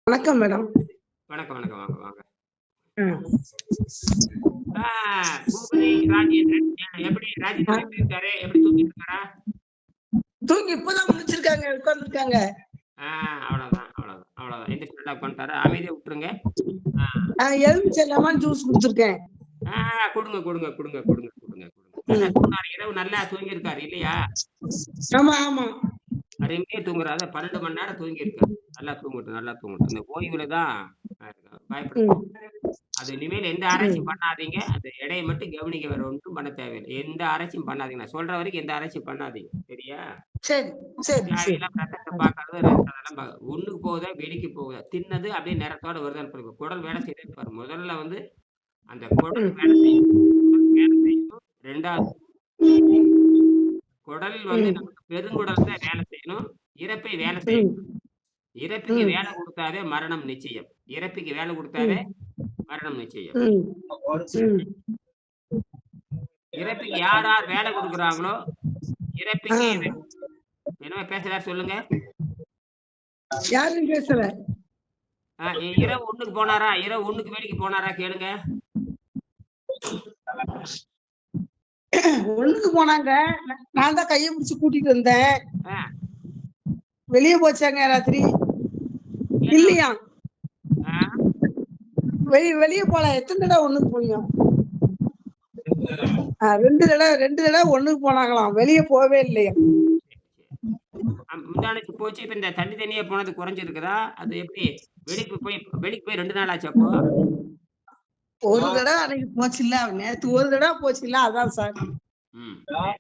வணக்கம் மேடம். வணக்கம், வணக்கம். வாங்க, வாங்க. ம். ஆ பூபதி ராஜேந்திரன். எப்படி ராஜேந்திரன் எப்படி இருக்காரு? எப்படி தூங்கிட்டு இருக்காரா? தூங்கி இப்பதான் முழிச்சிருக்காங்க, உட்கார்ந்துருக்காங்க. ஆ அவ்வளோதான், அவ்வளோதான், அவ்வளோதான். எந்திரிச்சு நல்லா உட்காந்துட்டாரு. அமைதியா விட்டுருங்க. ஆ, எலுமிச்சை லெமன் ஜூஸ் குடுத்துருக்கேன். ஆ குடுங்க, குடுங்க, குடுங்க, குடுங்க, குடுங்க, குடுங்க. நல்லா ம். தூங்குனாரு. இரவு நல்லா தூங்கியிருக்காரு இல்லையா? ஆமா, ஆமா. அருமையா தூங்குறாரு. அதான் 12 மணி நேரம் தூங்கியிருக்காரு. நல்லா தூங்கட்டும், நல்லா தூங்கட்டும். இந்த ஓய்வுல தான் பயப்பட ம். தேவையில்ல. அது இனிமேல் எந்த ம். ஆராய்ச்சியும் பண்ணாதீங்க. அந்த எடைய மட்டும் கவனிக்க வேற ஒன்றும் பண்ண தேவையில்ல. எந்த ஆராய்ச்சியும் பண்ணாதீங்க. நான் சொல்ற வரைக்கும் எந்த ஆராய்ச்சியும் பண்ணாதீங்க. சரியா? சரி, சரி, சரி. தேவையில்லாம ரத்தத்த பார்க்கறது, அதெல்லாம் ஒண்ணுக்கு போகுதா, வெளிக்கு போகுதா, தின்னது அப்படியே நிறத்தோட வருதான்னு பாருங்க. குடல் வேலை செய்யுதான்னு பாருங்க. முதல்ல வந்து அந்த குடல் வேலை செய்யணும். ம். குடல் வேலை செய்யணும். 2வது குடல் வந்து ம். நமக்கு பெருங்குடல் தான் வேலை செய்யணும். இரைப்பை வேலை ம். செய்யக்கூடாது. இரைப்புக்கு ம். வேலை குடுத்தாவே மரணம் நிச்சயம். இரைப்புக்கு வேலை குடுத்தாவே ம். மரணம் நிச்சயம். ம். ம். இரைப்புக்கு யார் யார் வேலை குடுக்குறாங்களோ, ஆ. இரைப்புக்கு என்னமோ பேசுறாரு சொல்லுங்க. யாரும் பேசல. இரவு 1க்கு போனாரா? இரவு 1க்கு வேலைக்கு போனாரா கேளுங்க. ஒண்ணுக்கு போனாங்க. நான் தான் கைய பிடிச்சு கூட்டிட்டு வந்தேன். ஆ வெளிய போச்சாங்க ராத்திரி. ஏன்னா இல்லையாம். ஆ வெளிய போல. எத்தன தடவ ஒண்ணுக்கு போனீங்க? 2 தடவ ஒண்ணுக்கு போனாங்களாம். வெளிய போவே இல்லையாம். சரி, சரி. முந்தானைக்கு போச்சு. இப்ப இந்த தண்ணி தண்ணியா போனது குறைஞ்சிருக்குதா? அது எப்படி? வெளிக்கு போய் 2 நாள் ஆச்சா அப்போ? ஒரு தடவ அன்னைக்கு போச்சுல்ல. நேத்து ஒரு தடவ போச்சுல்ல. அதான் சார். ம். சரி.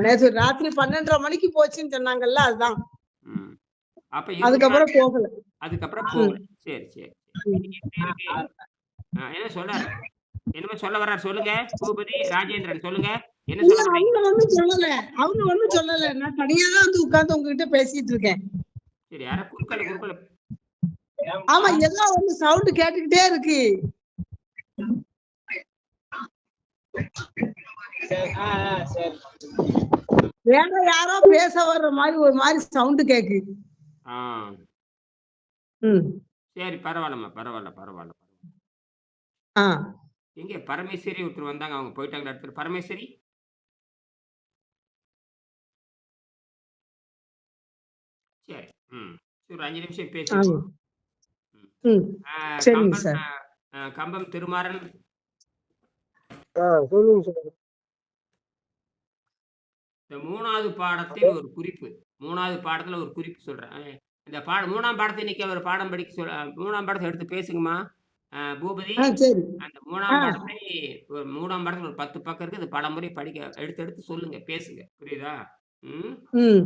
நேத்து ராத்திரி 12:30 மணிக்கு போச்சுன்னு சொன்னாங்கல்ல. அதுதான். ம். அப்ப 20 நாள் அதுக்கப்புறம் போகல. அதுக்கப்புறம் ம். போகல. சரி, சரி. ம். இன்னைக்கு எப்படி இருக்கு? என்ன சொல்றாரு? என்னமோ சொல்ல வர்றாரு சொல்லுங்க. பூபதி ராஜேந்திரன் சொல்லுங்க. என்ன இல்ல சொல்ல வர்றீங்க? அவங்க ஒண்ணும் சொல்லல. அவங்க ஒண்ணும் சொல்லல. நான் தனியா தான் வந்து உட்கார்ந்து உங்ககிட்ட பேசிட்டு இருக்கேன். சரி. யாரோ குறுக்கால ஆமா, ஏதோ ஒண்ணு சவுண்ட் கேட்டுக்கிட்டே இருக்கு. வேற யாரோ பேச வர்ற மாதிரி ஒரு மாதிரி சவுண்ட் கேக்கு. ஆ. ம். சரி பரவால்லம்மா. பரவால்ல, பரவால்ல. ஆ. எங்க பரமேஸ்வரி ஒருத்தர் வந்தாங்க. அவங்க போயிட்டாங்களா அடுத்து? பரமேஸ்வரி? சரி. ம். சரி ஒரு 5 நிமிஷம் ஆ. பேசிருவோம். ம். ம். ஆ சரிங்க கம்பன் சார். கம்பம் திருமாறன் சொல்லுங்க சார். இந்த 3வது பாடத்தில் ஒரு குறிப்பு. 3வது பாடத்துல ஒரு குறிப்பு சொல்றேன். இந்த 3ஆம் பாடத்த இன்னைக்கு ஒரு பாடம் படிக்க 3ஆம் பாடத்த எடுத்து பேசுங்கம்மா. பூபதி சரி. அந்த ஆ. 3ஆம் பாடத்தை ஒரு 3ஆம் பாடத்துல ஒரு 10 பக்கம் இருக்கு. அது பலமுறை எடுத்து எடுத்து சொல்லுங்க. பேசுங்க. புரியுதா? ம். ம்.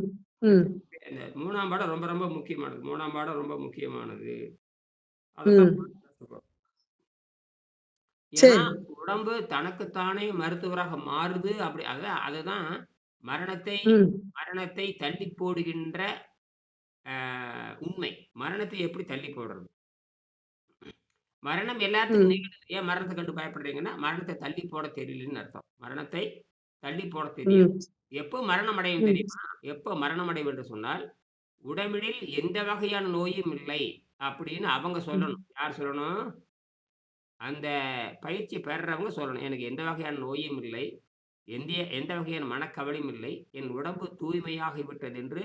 ம். இந்த 3ஆம் பாடம் ரொம்ப ரொம்ப முக்கியமானது. 3ஆம் பாடம் ரொம்ப முக்கியமானது. அதத்தான் ம். பேசப்போறோம். ஏன்னா, சரி. உடம்பு தனக்குத்தானே மருத்துவராக மாறுது. அப்படி அதுதான் மரணத்தை ம். மரணத்தை தள்ளி போடுகின்ற அ உண்மை. மரணத்தை எப்படி தள்ளி போடுறது? மரணம் எல்லாத்துக்கும் ம். நிகழுது. ஏன் மரணத்த கண்டு பயப்படுறீங்கன்னா, மரணத்த தள்ளி போட தெரியலன்னு அர்த்தம். மரணத்தை தள்ளி போட தெரியும். ம். எப்போ மரணம் அடையும் ம். தெரியுமா? எப்போ மரணம் அடையும் என்று சொன்னால், உடம்பினில் எந்த வகையான நோயும் இல்லை. அப்படின்னு அவங்க ம். சொல்லணும். யார் சொல்லணும்? அந்த பயிற்சி பெறுறவங்க சொல்லணும். எனக்கு எந்த வகையான நோயும் இல்லை. எந்த வகையான மனக்கவலையும் இல்லை. என் உடம்பு தூய்மையாகி விட்டது என்று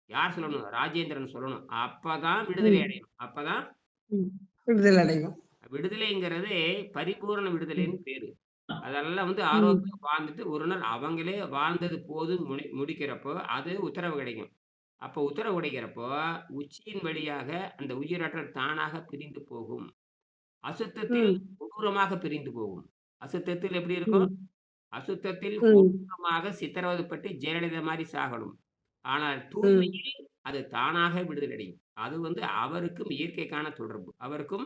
யார் சொல்லணும்? ராஜேந்திரன் சொல்லணும். அப்பதான் விடுதலை ம். அடையணும். அப்பதான் ம். விடுதலை அடையும். விடுதலைங்கிறதே பரிபூரண விடுதலைன்னு பேரு. அதெல்லாம் வந்து ம். ஆரோக்கியமா வாழ்ந்துட்டு ஒரு நாள் அவங்களே வாழ்ந்தது போதும் முடிக்கிறப்போ, அது உத்தரவு கிடைக்கும். அப்போ உத்தரவு கிடைக்கிறப்போ, உச்சியின் வழியாக அந்த உயிராற்றல் தானாக பிரிந்து போகும். அசுத்தத்தில் ம். கொடூரமாக பிரிந்து போகும். அசுத்தத்தில் எப்படி இருக்கும்? ம். அசுத்தத்தில் ம். கொடூரமாக சித்திரவதைப்பட்டு ஜெயலலிதா மாரி சாகணும். ஆனால் ம். தூய்மையில் அது தானாக விடுதலை அடையும். அது வந்து அவருக்கும் இயற்கைக்கான தொடர்பு. அவருக்கும்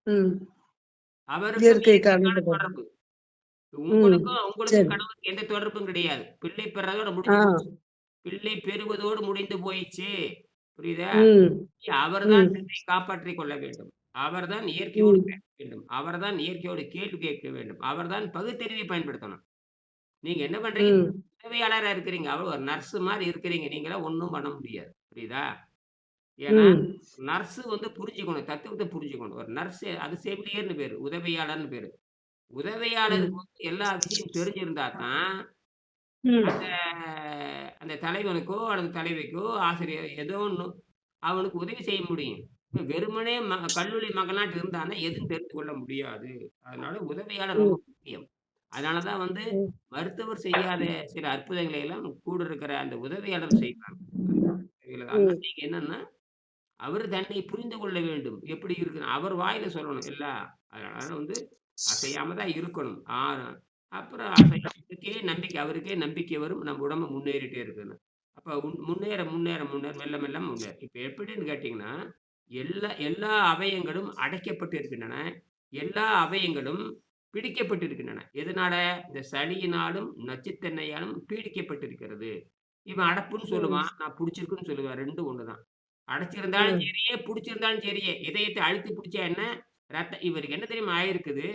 ம். அவருக்கும் இயற்கை இயற்கைக்கான காரணத்த தொடர்பு. ம். உங்களுக்கும் சரி. கணவருக்கும் எந்த தொடர்பும் கிடையாது. பிள்ளை பெறதோட ஆ. முடிஞ்சு போச்சு. பிள்ளை பெறுவதோடு முடிந்து போயிடுச்சு. புரியுதா? ம். அவர்தான் ம். தன்னை காப்பாற்றிக் கொள்ள வேண்டும். அவர்தான் இயற்கையோடு ம். பேச வேண்டும். அவர்தான் இயற்கையோடு கேள்வி கேட்க வேண்டும். அவர்தான் பகுத்தறிவை பயன்படுத்தணும். நீங்க என்ன பண்றீங்க? ம். உதவியாளரா இருக்கிறீங்க. ஒரு நர்ஸ் மாரி இருக்கிறீங்க. நீங்கலாம் ஒண்ணும் பண்ண முடியாது. புரியுதா? ஏன்னா, ம். நர்ஸ் வந்து புரிஞ்சுக்கணும். தத்துவத்த புரிஞ்சுக்கணும். ஒரு நர்ஸ் அது செவிலியர்ன்னு பேரு. உதவியாளர்ன்னு பேரு. உதவியாளருக்கு ம். வந்து எல்லா விஷயம் தெரிஞ்சிருந்தா தான், ம். அந்த அந்த தலைவனுக்கோ, அல்லது தலைவிக்கோ, ஆசிரியர் ஏதோ ஒண்ணு அவனுக்கு உதவி செய்ய முடியும். இப்ப வெறுமனே கல்லூரி மகனாட்டு இருந்தான்னா, எதுவும் தெரிந்து கொள்ள முடியாது. அதனால உதவியாளர் ரொம்ப ம். முக்கியம். அதனால தான் வந்து ம். மருத்துவர் செய்யாத சில அற்புதங்களை எல்லாம் கூட இருக்கிற அந்த உதவியாளர் செய்வாங்க. அதனால ம். நீங்க என்னன்னா, அவரு தன்னை புரிந்து கொள்ள வேண்டும். எப்படி இருக்குன்னு அவர் வாயில சொல்லணும் எல்லாம். அதனால வந்து அசையாம தான் இருக்கணும். அப்புறம் அவருக்கே நம்பிக்கை வரும். நம்ம உடம்பு முன்னேறிட்டே இருக்குன்னு. அப்ப முன்னேற, முன்னேற, முன்னேற மெல்ல, மெல்ல முன்னேற. இப்ப எப்படின்னு கேட்டீங்கன்னா, எல்லா எல்லா அவயங்களும் அடைக்கப்பட்டு இருக்கின்றன. எல்லா அவயங்களும் பிடிக்கப்பட்டிருக்கின்றன. எதனால? இந்த சளியினாலும், நச்சுத்தன்மையாலும் பீடிக்கப்பட்டிருக்கிறது. இவன் அடப்புன்னு ம். சொல்லுவான். நான் புடிச்சிருக்குன்னு சொல்லுவேன். 2ம் ஒண்ணு தான். அடைச்சிருந்தாலும் ம். சரியே, புடிச்சிருந்தாலும் சரியே, இதயத்த அழுத்தி புடிச்சா என்ன? இவருக்கு என்ன தெரியுமா ஆயிருக்குது?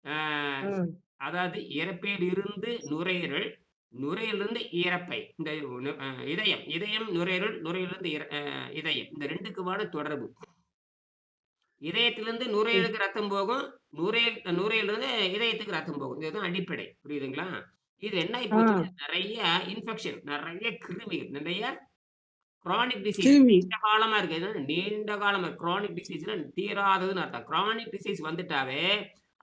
ஆ ம். அதாவது இரைப்பையிலிருந்து நுரையீரல், நுரையீரலிருந்து இரைப்பை. இந்த இதயம், இதயம், நுரையீரல், நுரையீரலிருந்து இதயம். இந்த 2க்குமான தொடர்பு. இதயத்திலிருந்து ம். நுரையீரலுக்கு ரத்தம் போகும். நுரையீரலிருந்து இதயத்துக்கு ரத்தம் போகும். இதுதான் அடிப்படை. புரியுதுங்களா? இது என்ன ஆயி ஆ. போச்சுன்னா, நெறைய இன்ஃபெக்ஷன், நெறைய கிருமிகள், நெறைய குரானிக் டிசீஸ் கிருமி. நீண்ட காலமா இருக்கு. என்னது நீண்ட காலமா குரானிக் டிசீஸ்னா தீராததுன்னு அர்த்தம். குரானிக் டிசீஸ் வந்துட்டாவே,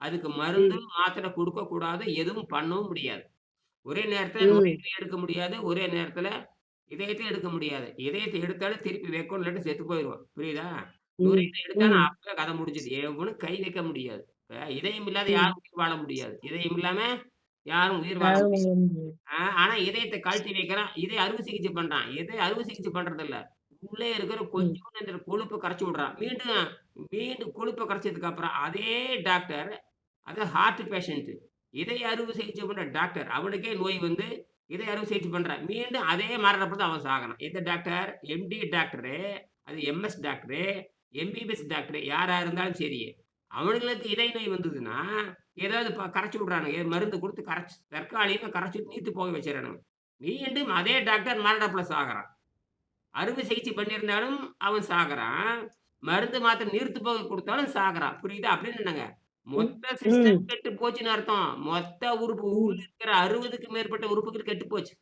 அதுக்கு மருந்து, ம். மாத்திரை குடுக்கக்கூடாது. எதுவும் பண்ணவும் முடியாது. ஒரே நேரத்தில ம். நுரையீரலையும் எடுக்க முடியாது. ஒரே நேரத்தில இதயத்தையும் எடுக்க முடியாது. இதயத்த எடுத்தாலும் திருப்பி வைக்கணும். இல்லாட்டி செத்து போயிருவான். புரியுதா? ம். நுரையீரல எடுத்தானா ம். அப்பவே கதை முடிஞ்சுது. எவனும் கை வைக்க முடியாது. இப்ப இதயம் இல்லாத ம். யாரும் உயிர் வாழ முடியாது. இதயம் இல்லாம யாரும் உயிர் வாழ யாரும் முடியாது. வந்து ஆனா இதயத்த கழட்டி வைக்கிறான். அறுவை சிகிச்சை பண்றான். அறுவை சிகிச்சை பண்றதில்ல. உள்ளே இருக்கிற ம். கொஞ்சூண்டு அந்த கொழுப்ப கரைச்சு விடுறான். மீண்டும் மீண்டும் கொழுப்ப கரைச்சதுக்கு அப்புறம் அதே டாக்டர் அது ஹார்ட் பேஷண்ட். இதய அறுவை சிகிச்சை பண்ற டாக்டர். அவனுக்கே நோய் வந்து இதய அறுவை சிகிச்சை பண்றான். மீண்டும் அதே மரணத்துல தான் அவன் சாகறான். எந்த டாக்டர்? எம்டி டாக்டரு, அது எம்எஸ் டாக்டரு, எம்பிபிஎஸ் டாக்டரு யாரா இருந்தாலும் சரி. அவனுங்களுக்கு இதய நோய் வந்ததுன்னா, ஏதாவது கரைச்சு விடுறானுங்க. மருந்து குடுத்து கரைச்சு தற்காலிகமா கரைச்சு நீர்த்து போக வச்சுர்றானுங்க. மீண்டும் அதே டாக்டர் மரணத்துல சாகறான். அறுவை சிகிச்சை பண்ணியிருந்தாலும் அவன் சாகறான். மருந்து, மாத்திரை நீர்த்து போக குடுத்தாலும் சாகறான். புரியுதா? அப்படின்னு என்னங்க? ம். மொத்த ம். சிஸ்டம் கெட்டு போச்சுன்னு அர்த்தம். மொத்த உறுப்பு உள்ள ம். இருக்கிற 60க்கும் மேற்பட்ட உறுப்புகள் கெட்டு போச்சு.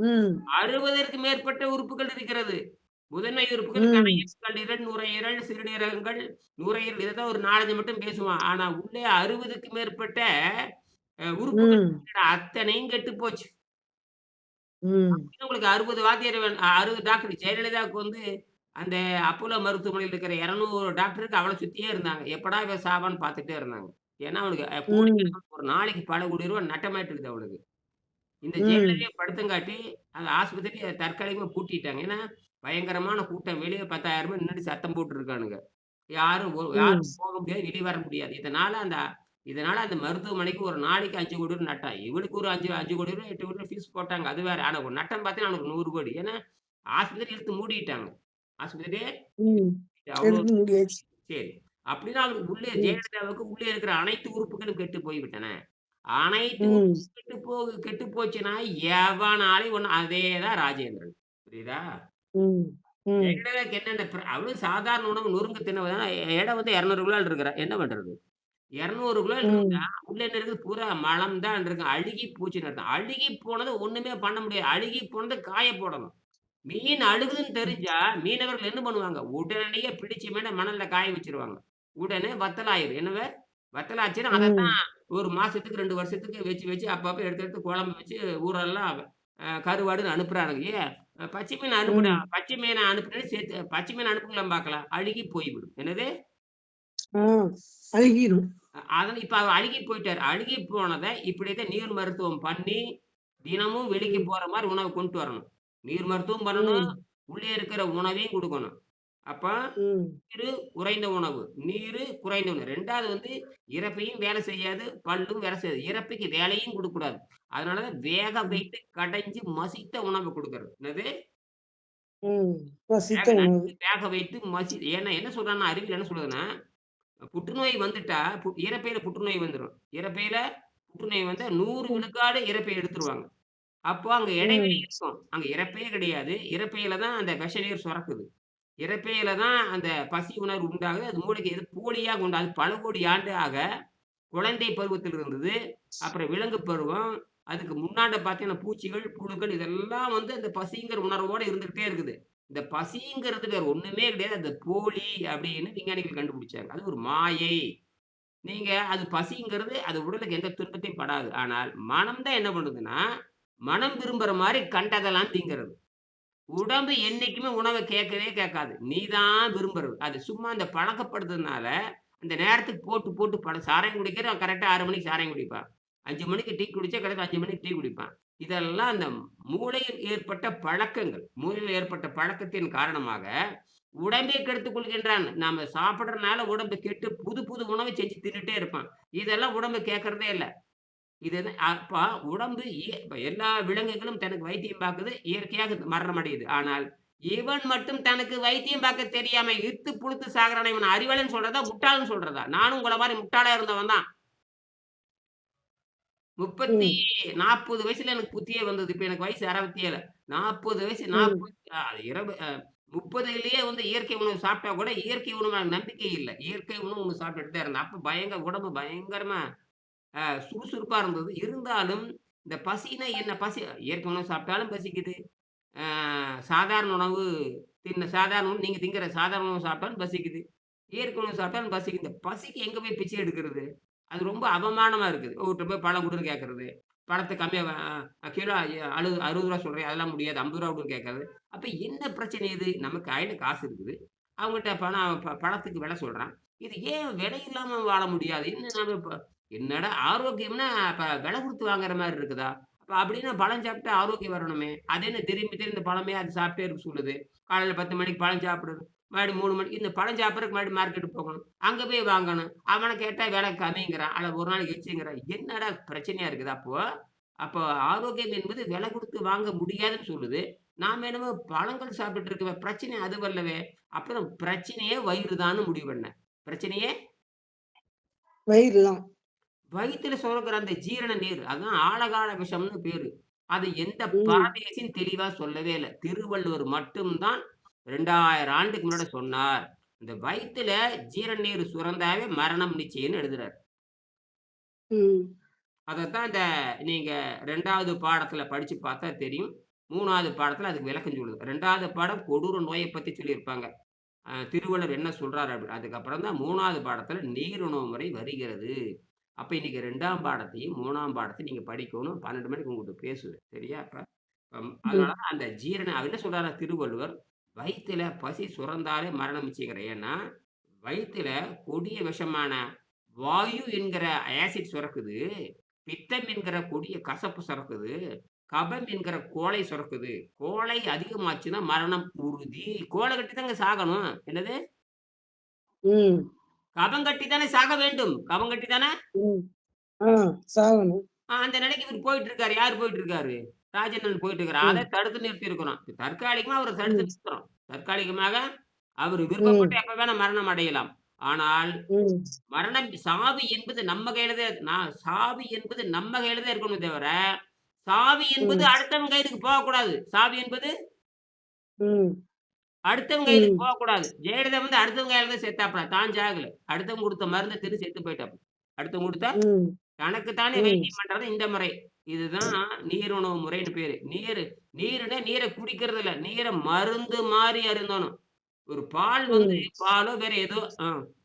ம். 60ற்கு மேற்பட்ட உறுப்புகள் இருக்கிறது. முதன்மை உறுப்புகள் ம். கல்லீரல், நுரையீரல், சிறுநீரகங்கள், நுரையீரல் இத தான் ஒரு 4, 5 மட்டும் பேசுவான். ஆனா உள்ளே 60க்கு மேற்பட்ட உறுப்புகள் ம். இருக்குடா. அத்தனையும் கெட்டு போச்சு. ம். உங்களுக்கு 60 வாத்தியார் 60 டாக்டர் ஜெயலலிதாவுக்கு வந்து அந்த அப்போலோ மருத்துவமனையில இருக்கிற 200 டாக்டருக்கு அவள சுத்தியே இருந்தாங்க. எப்படா இவ சாவான்னு பார்த்துட்டே இருந்தாங்க. ஏன்னா அவனுக்கு ம். கோடிக்கணக்கான ஒரு நாளைக்கு பல கோடி ரூவா நட்டமாயிட்டு இருக்குது அவனுக்கு. இந்த ம். ஜெயலலிதாவே படுத்தங்காட்டி, அந்த ஆஸ்பத்திரிய தற்காலிகமா பூட்டிட்டாங்க. ஏன்னா, பயங்கரமான கூட்டம். வெளிய 10,000 பேர் நின்னுட்டு சத்தம் போட்டுருக்கானுங்க. ம். யாரும் போக முடியாது, வெளிய வர முடியாது. இதனால அந்த மருத்துவமனைக்கு ஒரு நாளைக்கு 5,00,00,000 நட்டம். இவனுக்கு ஒரு 5,00,00,000 8,00,00,000 ஃபீஸ் போட்டாங்க. அது வேற. ஆனா ஒரு நட்டம் பார்த்தீங்கன்னா, அவனுக்கு 100,00,00,000. ஏன்னா, ஆஸ்பத்திரி இழுத்து மூடிட்டாங்க. ஆஸ்பத்திரியே ம். அவ்ளோ எடுத்து முடியாச்சு. சரி. அப்படின்னா அவனுக்கு உள்ளே ம். ஜெயலலிதாவுக்கு உள்ளே இருக்கிற அனைத்து உறுப்புகளும் கெட்டு போய்விட்டன. அனைத்து ம். உறுப்பும் கெட்டு போச்சுன்னா, எவனாலயும் அதே தான் ராஜேந்திரன். புரியுதா? ம். ம். ஜெயலலிதாவுக்கு என்னென்ன அவளும் சாதாரண உணவு நொறுங்க தின்னவ தான். எடை வந்து 200 கிலோல இருக்கிறா. என்ன பண்றது? 200 கிலோல இருந்தா, ம். உள்ள என்ன இருக்குது? பூரா மலம் தான் இருக்கு. அழுகி போச்சுன்னு அர்த்தம். அழுகி போனது ஒண்ணுமே பண்ண முடியாது. அழுகி போனத காய போடணும். மீன் அழுகுதுன்னு தெரிஞ்சா, மீனவர்கள் என்ன பண்ணுவாங்க? உடனடியா பிடிச்சு மணல்ல காய வச்சுருவாங்க. உடனே வத்தலாயிரும். என்னது? வத்தலாச்சுன்னா, ம். அதத்தான் 1 மாசத்துக்கு, 2 வருஷத்துக்கு வச்சு, வச்சு அப்பப்ப எடுத்து, எடுத்து குழம்பு வச்சு ஊரெல்லாம் கருவாடுன்னு அனுப்புறானுங்க. ஏன்? பச்சை மீன் அனுப்புடா. ம். பச்சை மீன அனுப்புனேன்னு சேர்த்து பச்சை மீன் அனுப்புங்களேன் பார்க்கலாம். அழுகி போய்விடும். என்னது? ஆ. அழுகிரும். இப்ப அவர் அழுகி போயிட்டாரு. அழுகி போனத இப்படித்தான் நீர் மருத்துவம் பண்ணி, தினமும் வெளிக்கு ம். போற மாரி உணவு கொண்டு வரணும். நீர் மருத்துவம் பண்ணணும். ம். உள்ளே இருக்கிற உணவையும் குடுக்கணும். அப்ப ம். நீரு குறைந்த உணவு. குறைந்த உணவு. 2வது வந்து இரைப்பையும் வேலை செய்யாது, பல்லும் வேலை செய்யாது. இரைப்பைக்கு வேலையும் குடுக்கக்கூடாது. அதனால தான் வேக ம். வைத்து கடைஞ்சு மசித்த உணவு குடுக்குறது. என்னது? ம். பசித்த உணவு. நன்கு வேக வைத்து ஏன்னா என்ன சொல்றான்னா, அறிவியல் என்ன சொல்லுதுன்னா, புற்றுநோய் வந்துட்டா, இரைப்பையில புற்றுநோய் வந்துரும். இரைப்பையில புற்றுநோய் வந்தா 100 ம். விழுக்காடு இரைப்பைய எடுத்துருவாங்க. அப்போ அங்க இடைவெளி ம். இருக்கும். அங்க இரைப்பையே கிடையாது. இரைப்பையில தான் அந்த விஷ நீர் சுரக்குது. இரைப்பையில தான் அந்த பசி உணர்வு உண்டாகுது. அது மூளைக்கு எது போலியாக உண்டு. அது பல கோடி ஆண்டாக குழந்தை பருவத்தில் இருந்தது. அப்புறம் விலங்கு பருவம். அதுக்கு முன்னாண்ட பார்த்தீங்கன்னா, பூச்சிகள், புழுக்கள் இதெல்லாம் வந்து அந்த பசிங்கிற உணர்வோட இருந்துகிட்டே இருக்குது. இந்த பசிங்கிறது வேற ஒண்ணுமே கிடையாது. அது போலி அப்படின்னு விஞ்ஞானிகள் கண்டுபிடிச்சாங்க. அது ஒரு மாயை. நீங்க அது பசிங்கிறது அது உடலுக்கு எந்த துன்பத்தையும் படாது. ஆனால் மனம் தான் என்ன பண்ணுதுன்னா, மனம் விரும்புற மாரி கண்டதெல்லாம் திங்கிறது. உடம்பு என்னைக்குமே உணவ கேட்கவே கேட்காது. நீ தான் விரும்புறது. அது சும்மா அந்த பழக்கப்படுத்துறதுனால, அந்த நேரத்துக்கு போட்டு, போட்டு சாராயம் குடிக்கிறவன் கரெக்ட்டா 6 மணிக்கு சாராயம் குடிப்பான். 5 மணிக்கு டீ குடிச்சா கரெக்ட்டா 5 மணிக்கு டீ குடிப்பான். இதெல்லாம் அந்த மூளையில் ஏற்பட்ட பழக்கங்கள். மூளையில் ஏற்பட்ட பழக்கத்தின் காரணமாக, உடம்பை கெடுத்துக் கொள்கின்றான். நாம சாப்பிடுறனால உடம்பு கெட்டு புது, புது உணவ செஞ்சு தின்னுட்டே இருப்பான். இதெல்லாம் உடம்பு கேட்கறதே இல்ல. இது என்ன அப்ப உடம்பு இப்ப எல்லா விலங்குகளும் தனக்கு வைத்தியம் பார்க்குது. இயற்கையாக மரணம் அடையுது. ஆனால் இவன் மட்டும் தனக்கு வைத்தியம் பார்க்க தெரியாம இத்து புழுத்து சாகுறானே இவன அறிவாளின்னு சொல்றதா? முட்டாள்ன்னு சொல்றதா? நானும் உங்கள மாரி முட்டாளா இருந்தவன் தான். 30 ம், 40 வயசுல எனக்கு புத்தியே வந்தது. இப்ப எனக்கு வயசு 67. 40 வயசு ம், 40 இரவு 30லயே வந்து இயற்கை உணவு சாப்பிட்டா கூட இயற்கை உணவு மேல நம்பிக்கை இல்ல. இயற்கை உணவு ஒண்ணு சாப்பிட்டுட்டு தான் இருந்தேன். அப்ப உடம்பு பயங்கரமா சுறுசுறுப்பா இருந்தது. இருந்தாலும் இந்த பசினா என்ன? இயற்கை உணவு சாப்பிட்டாலும் பசிக்குது. அ சாதாரண உணவு சாதாரண உணவு நீங்க திங்கிற சாதாரண உணவு சாப்பிட்டாலும் பசிக்குது. இயற்கை உணவு சாப்பிட்டாலும் பசிக்குது. இந்த பசிக்கு எங்க போய் பிச்சை எடுக்கிறது? அது ரொம்ப அவமானமா இருக்குது. ஒருத்தர் போய் பழம் குடுன்னு கேட்கறது. பழத்த கம்மியா கிலோ ரூ. 60 சொல்றேன். அதெல்லாம் முடியாது. ரூ. 50 குடுன்னு கேட்கறது. அப்ப என்ன பிரச்சனை இது? நமக்கு கையில காசு இருக்குது. அவங்கட்ட பணம் பழத்துக்கு விலை சொல்றான். இது ஏன் விலை இல்லாம வாழ முடியாது? என்ன நாம என்னடா ஆரோக்கியம்னா அப்ப விலை குடுத்து வாங்குற மாரி இருக்குதா? அப்ப அப்படின்னா பழம் சாப்பிட்டா ஆரோக்கியம் வரணுமே! அது என்ன திரும்பி திரும்பி இந்த பழமே அது சாப்பிட்டே இருக்க சொல்லுது. காலையில 10 மணிக்கு பழம் சாப்பிடுறது. மறுபடியும் 3 மணிக்கு இந்த பழம் சாப்பிடறதுக்கு மறுபடியும் மார்க்கெட் போகணும். அங்க போய் வாங்கணும். அவன கேட்டா விலை கம்மிங்கிறான். அட ஒரு நாளைக்கு எச்சுங்கிறான். என்னடா பிரச்சனையா இருக்குது அப்போ? அப்போ ஆரோக்கியம் என்பது விலை குடுத்து வாங்க முடியாதுன்னு சொல்லுது. நாம என்னமோ பழங்கள் சாப்பிட்டுட்டு இருக்கவே பிரச்சனை அதுவல்லவே! அப்புறம் பிரச்சனையே வயிறு தான்னு முடிவு பண்ணேன். பிரச்சனையே வயிறு தான். வயித்துல சுரக்கிற அந்த ஜீரண நீர். அதான் ஆழகால விஷம்னு பேரு. அது எந்த ம், பரதேசியும் தெளிவா சொல்லவே இல்ல. திருவள்ளுவர் மட்டும் தான் 2000 ஆண்டுக்கு முன்னாடி சொன்னார். இந்த வயித்துல ஜீரண நீர் சுரந்தாவே மரணம் நிச்சயம்னு எழுதுறாரு. ம், அதத்தான் நீங்க 2வது பாடத்துல படிச்சு பார்த்தா தெரியும். 3வது பாடத்துல அதுக்கு விளக்கம் சொல்லுது. 2வது பாடம் கொடூர நோய பத்தி சொல்லியிருப்பாங்க. திருவள்ளுவர் என்ன சொல்றாரு அப்படி. அதுக்கப்புறம் தான் 3வது பாடத்துல நீருணவு முறை வருகிறது. அப்ப இன்னைக்கு 2ஆம் பாடத்தையும், 3ஆம் பாடத்தையும் நீங்க படிக்கணும். 12 மணிக்கு உங்கட்ட பேசுவேன். சரியா? அப்ப அதனால ம், தான் அந்த அவர் என்ன சொல்றாரு திருவள்ளுவர், "வயித்துல பசி சுரந்தாலே மரணம் நிச்சயிக்கிறேன்." ஏன்னா, வயித்துல கொடிய விஷமான வாயு என்கிற ஆசிட் சுரக்குது. பித்தம் என்கிற கொடிய கசப்பு சுரக்குது. கபம் என்கிற கோழை சுரக்குது. கோழை அதிகமாச்சுன்னா மரணம் உறுதி. கோழ கட்டி தாங்க சாகணும். என்னது? ம், கபம் கட்டி தானே சாக வேண்டும். கபம் கட்டி தானே ம். ஆ, சாகணும். அந்த நிலைக்கு இவரு போயிட்டு இருக்காரு. யாரு போயிட்டு இருக்காரு? ராஜேந்திரன் போயிட்டு இருக்காரு. அத ம், தடுத்து நிறுத்தி இருக்கிறோம். தற்காலிகமா அவர தடுத்து ம், நிறுத்துறோம். தற்காலிகமாக அவரு விருப்பப்பட்டு ம், எப்ப வேணா மரணம் அடையலாம். ஆனால் ம், சாவி என்பது நம்ம கையில தான் சாவி என்பது நம்ம கையில தான் இருக்கணுமே தவிர, சாவி என்பது ம், அடுத்தவன் கைதுக்கு போகக்கூடாது. சாவி என்பது ம், அடுத்தவன் கைதுக்கு ம், போகக்கூடாது. ஜெயலலிதா வந்து அடுத்தவங்க கையில தான் செத்தாப்புல. தான் சாகல. அடுத்தவன் குடுத்த மருந்த தின்னு செத்து போயிட்டாப்புல. அடுத்தவன் குடுத்த ம், தனக்கு தானே ம், வைத்தியம் பண்றது இந்த முறை. இதுதான் நீருணவு முறைன்னு பேரு. நீருன்னா நீர குடிக்கிறது இல்ல. நீர மருந்து மாரி அருந்தணும். ஒரு பால் வந்து ம். பாலோ வேற ஏதோ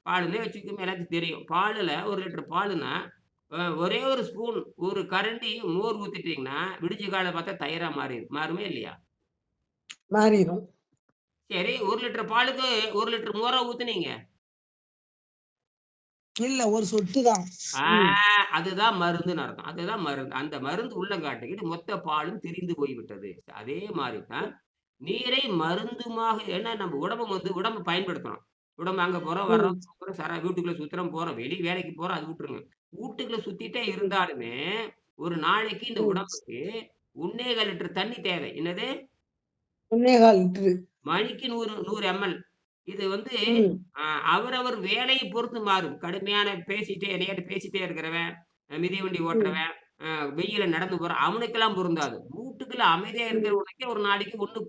பாலுன்னே வச்சுக்கோங்க எல்லாத்துக்கும் தெரியும். பாலுல 1 லிட்டர் பாலுன்னா, ஒரே ஒரு ஸ்பூன், ஒரு கரண்டி மோர் ஊத்திட்டீங்கன்னா, விடிஞ்ச காலைல பார்த்தா தயிரா மாறிரும். மாறுமா இல்லையா? மாறிரும். சரி 1 லிட்டர் பாலுக்கு 1 லிட்டர் மோரா ஊத்துனீங்க. இல்ல ஒரு சொட்டு தான். ஆ ம், அதுதான் மருந்துன்னு அர்த்தம். அதுதான் மருந்து. அந்த மருந்து உள்ள காட்டிக்கிட்டு மொத்த பாலும் திரிந்து போய்விட்டது. அதே மாரி தான் நீரை மருந்துமாக ஏன்னா நம்ம உடம்பு பயன்படுத்துறோம். உடம்பு அங்க போறோம், வர்றோம், ம், தூங்குறோம், வீட்டுக்குள்ள சுத்துறோம், போறோம். வேலைக்கு போறோம், அது விட்டுருங்க. வீட்டுக்குள்ள சுத்திட்டே இருந்தாலுமே, ஒரு நாளைக்கு இந்த ம். உடம்புக்கு 1 1/4 லிட்டர் தண்ணி தேவை. என்னது? 1 1/4 லிட்டரு. மணிக்கு 100 எம்எல். இது வந்து ம், அ அவரவர் வேலைய பொறுத்து மாறும். கடுமையான பேசிட்டே எதையாவது பேசிட்டே இருக்கிறவன், மிதிவண்டி ம், ஓட்டுறவன், வெயில்ல நடந்து போறான், அவனுக்கெல்லாம் பொருந்தாது. வீட்டுக்குள்ள அமைதியா ம், இருக்கிறவனுக்கே ஒரு நாளைக்கு 1.2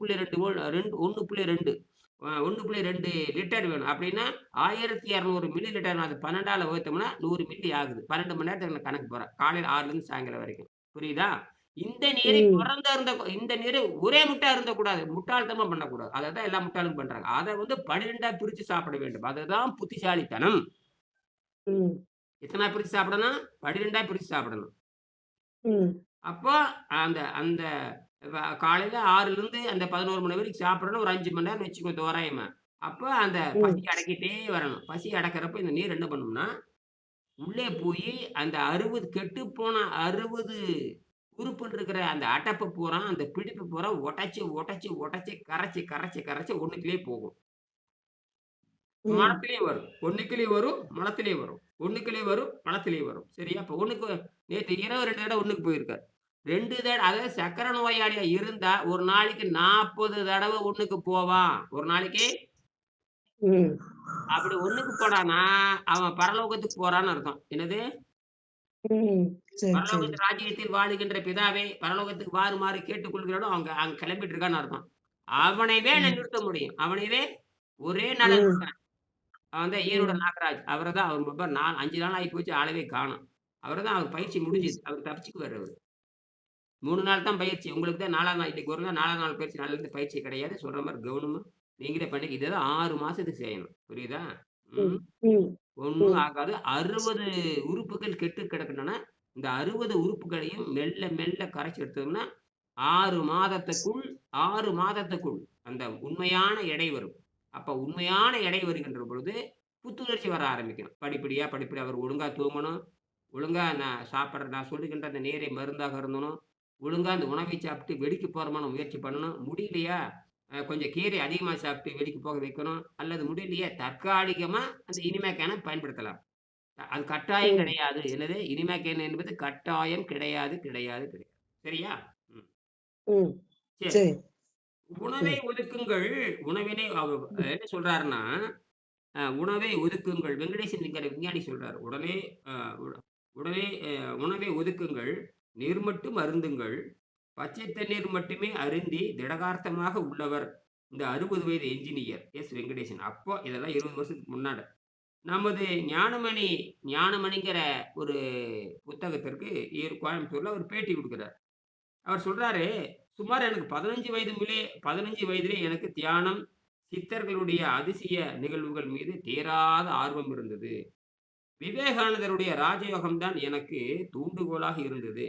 1.2 1.2 லிட்டர் வேணும். அப்படின்னா 1200 மில்லி லிட்டர் அது 12ஆல வகுத்தோம்னா 100 மில்லி ஆகுது. 12 மணி நேரத்துக்கு நான் கணக்கு போடுறேன். காலையில 6லேருந்து சாயங்காலம் வரைக்கும். புரியுதா? இந்த நீரை ம். தொடர்ந்து இந்த நீரை ஒரே முட்டா அருந்தக்கூடாது. முட்டாள்தனமா பண்ணக்கூடாது. அததான் எல்லா முட்டாளும் பண்றாங்க. அத வந்து 12ஆ பிரிச்சு சாப்பிட வேண்டும். அதுதான் புத்திசாலித்தனம். ம். எத்தனா பிரிச்சு சாப்பிடணும்? 12ஆ பிரிச்சு சாப்பிடணும். ம். அப்போ அந்த அந்த காலையில 6லிருந்து அந்த 11 மணி வரைக்கும் சாப்பிடணும். ஒரு 5 மணி நேரம்னு வச்சுக்கோ தோராயமா. அப்ப அந்த ம். பசி அடக்கிட்டே வரணும். பசி அடக்கிறப்ப இந்த நீர் என்ன பண்ணும்னா, உள்ளே போயி அந்த 60 கெட்டுப்போன 60 உறுப்புல இருக்கிற அந்த அடப்பு பூரா, அந்த பிடிப்பு பூரா உடைச்சு, உடைச்சு, உடைச்சு, கரைச்சு, கரைச்சு, கரைச்சு ஒண்ணுக்குள்ளயே போகும். ம். மலத்திலேயும் வரும். ஒண்ணுக்கிலேயும் வரும், மலத்திலேயும் வரும். ஒண்ணுக்கிலேயும் வரும், மலத்திலேயும் வரும். சரியா? அப்ப ஒண்ணுக்கு நேத்து இரவு 2 தடவ ஒண்ணுக்கு போயிருக்காரு. 2 அதாவது சர்க்கரை நோயாளியா இருந்தா, ஒரு நாளைக்கு 40 தடவ ஒண்ணுக்கு போவான். ஒரு நாளைக்கு ம். அப்படி ஒண்ணுக்கு போனான்னா, அவன் பரலோகத்துக்கு போறான்னு அர்த்தம். என்னது? ம். சரி, சரி. பரலோகத்து ராஜ்யத்தில் வாழுகின்ற பிதாவே, பரலோகத்துக்கு வாருமாறு கேட்டுக்கொள்கிறோனோ, அங்க அங்க கிளம்பிட்டு இருக்கான்னு அர்த்தம். அவனைவே நான் ம். நிறுத்த முடியும். அவனைவே ஒரே நாள்ல ம். நிறுத்துறேன். அவன் தான் ஈரோட ம். நாகராஜ். அவர தான் அவர் 5 நாள் ஆகி போச்சு ஆளவே காணோம். அவர தான் அவர் பயிற்சி ம். முடிஞ்சுது. அவர் தப்பிச்சுக்குவாரு அவரு. 3 நாள் தான் பயிற்சி. உங்களுக்கு தான் 4ஆம் நாள் இன்னைக்கு ஒரு நாள் 4ஆம் நாள் பயிற்சி. நாளைலருந்து பயிற்சி கிடையாது. சொல்ற மாரி கவனமா நீங்களே பண்ணி இதுதான் 6 மாசத்துக்கு செய்யணும். புரியுதா? ம். ம். ம். ஒண்ணும் ம். ஆகாது. 60 உறுப்புகள் கெட்டு கிடக்கின்றன. இந்த 60 உறுப்புகளையும் மெல்ல மெல்ல கரைச்சு எடுத்தோம்னா, 6 மாதத்துக்குள் 6 மாதத்துக்குள் அந்த உண்மையான எடை வரும். அப்ப உண்மையான எடை வருகின்ற பொழுது, புத்துணர்ச்சி வர ஆரம்பிக்கும். படிப்படியா, படிப்படியா அவர் ஒழுங்கா தூங்கணும். ஒழுங்கா நான் சொல்லுகின்ற அந்த நீரை மருந்தாக அருந்தணும். ஒழுங்கா அந்த உணவை சாப்பிட்டு வெளிக்கு போறமான முயற்சி பண்ணணும். முடியலையா, கொஞ்சம் கீரை அதிகமா சாப்பிட்டு வெளிக்கு போக வைக்கணும். அல்லது முடியலையா, தற்காலிகமா அந்த இனிமேக்கான பயன்படுத்தலாம். அது கட்டாயம் ம். கிடையாது. என்னது? இனிமேக்கேன் என்பது கட்டாயம் கிடையாது, கிடையாது, கிடையாது. சரியா? ம். ம். சரி. சரி. உணவை ம். ஒதுக்குங்கள். உணவினை ம். என்ன சொல்றாருன்னா, உணவை ஒதுக்குங்கள். வெங்கடேசன் என்கிற விஞ்ஞானி சொல்றாரு. உடனே அ உட உடனே உணவை ஒதுக்குங்கள். நீர் மட்டும் அருந்துங்கள். பச்சை தண்ணீர் மட்டுமே அருந்தி திடகார்த்தமாக உள்ளவர். இந்த 60 வயது என்ஜினியர் எஸ். வெங்கடேசன். அப்போ இதெல்லாம் 20 வருஷத்துக்கு முன்னால. நமது ஞானமணிங்கிற ஒரு புத்தகத்திற்கு கோயம்புத்தூர்ல ஒரு பேட்டி குடுக்குறார். அவர் சொல்றாரு, சுமார் எனக்கு 15 வயதிலே எனக்கு தியானம், சித்தர்களுடைய அதிசய நிகழ்வுகள் மீது தீராத ஆர்வம் இருந்தது. விவேகானந்தருடைய ராஜயோகம் தான் எனக்கு தூண்டுகோலாக இருந்தது.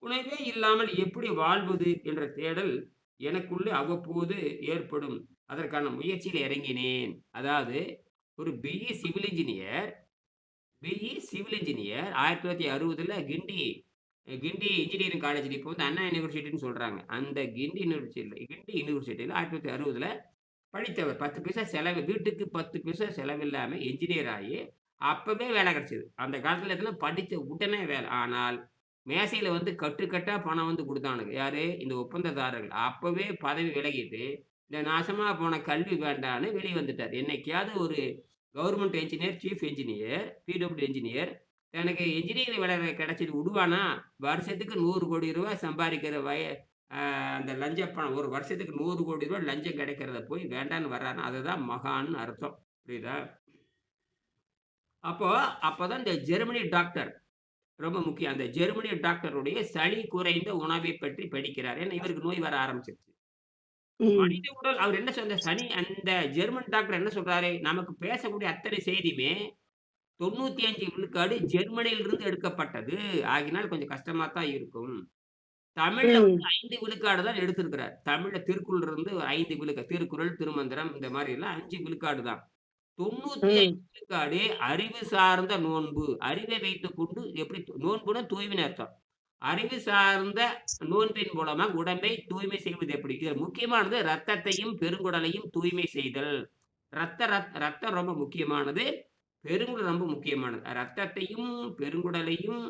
உணவே இல்லாமல் எப்படி வாழ்வது என்ற தேடல் எனக்குள்ளே அவ்வப்போது ஏற்படும். அதற்கான முயற்சியில் இறங்கினேன். அதாவது ஒரு பிஇ சிவில் இன்ஜினியர் 1960ல கிண்டி இன்ஜினியரிங் காலேஜ்ல இப்போ வந்து அண்ணா யூனிவர்சிட்டின்னு சொல்றாங்க. அந்த கிண்டி யூனிவர்சிட்டில 1960ல படித்தவர். 10 பைசா செலவு வீட்டுக்கு 10 பைசா செலவில்லாம என்ஜினியர் ஆயி, அப்பவே வேலை கிடைச்சது. அந்த காலத்துல இதெல்லாம் படிச்ச உடனே வேலை. ஆனால், மேசையில வந்து கட்டு கட்டா பணம் வந்து குடுத்தானுங்க. யாரு? இந்த ஒப்பந்ததாரர்கள். அப்பவே பதவி விலகிட்டு, இந்த நாசமா போன கல்வி வேண்டான்னு வெளிய வந்துட்டாரு. என்னைக்காவது ஒரு government engineer, chief engineer, PW engineer எனக்கு என்ஜினியரிங் வேலை கிடைச்சது விடுவானா? வருஷத்துக்கு ரூ. 100,00,00,000 சம்பாரிக்கிற அந்த லஞ்ச பணம் ஒரு வருஷத்துக்கு ரூ. 100,00,00,000 லஞ்சம் கிடைக்கிறத போய் வேண்டான்னு வர்றாருன்னா, அதுதான் மகான்னு அர்த்தம். புரியுதா? அப்போ அப்பதான் இந்த ஜெர்மனி டாக்டர் ரொம்ப முக்கியம். அந்த ஜெர்மனி டாக்டருடைய சளி குறைந்த உணவை பற்றி படிக்கிறார். ஏன்னா இவருக்கு நோய் வர ஆரம்பிச்சுருச்சு. ம். மனித உடல் அவர் என்ன சொந்த சனி அந்த ஜெர்மன் டாக்டர் என்ன சொல்றாரு? நமக்கு பேசக்கூடிய அத்தனை செய்தியுமே 95 விழுக்காடு ஜெர்மனியிலிருந்து எடுக்கப்பட்டது. ஆகினால் கொஞ்சம் கஷ்டமா தான் இருக்கும். தமிழ்ல வந்து ம். 5 விழுக்காடு தான் எடுத்திருக்கிறார். தமிழ்ல திருக்குறள் இருந்து ஒரு 5 திருக்குறள், திருமந்திரம் இந்த மாரி எல்லாம் 5 விழுக்காடு தான். 95 ம். விழுக்காடு அறிவு சார்ந்த நோன்பு. அறிவை வைத்துக்கொண்டு எப்படி நோன்புனா தூய்மைன்னு அர்த்தம். அறிவு சார்ந்த நோன்பின் மூலமா உடம்பை தூய்மை செய்வது எப்படி? இதுல முக்கியமானது ரத்தத்தையும், பெருங்குடலையும் தூய்மை செய்தல். ரத்தம் ரொம்ப முக்கியமானது. பெருங்குடல் ரொம்ப முக்கியமானது. ரத்தத்தையும், பெருங்குடலையும்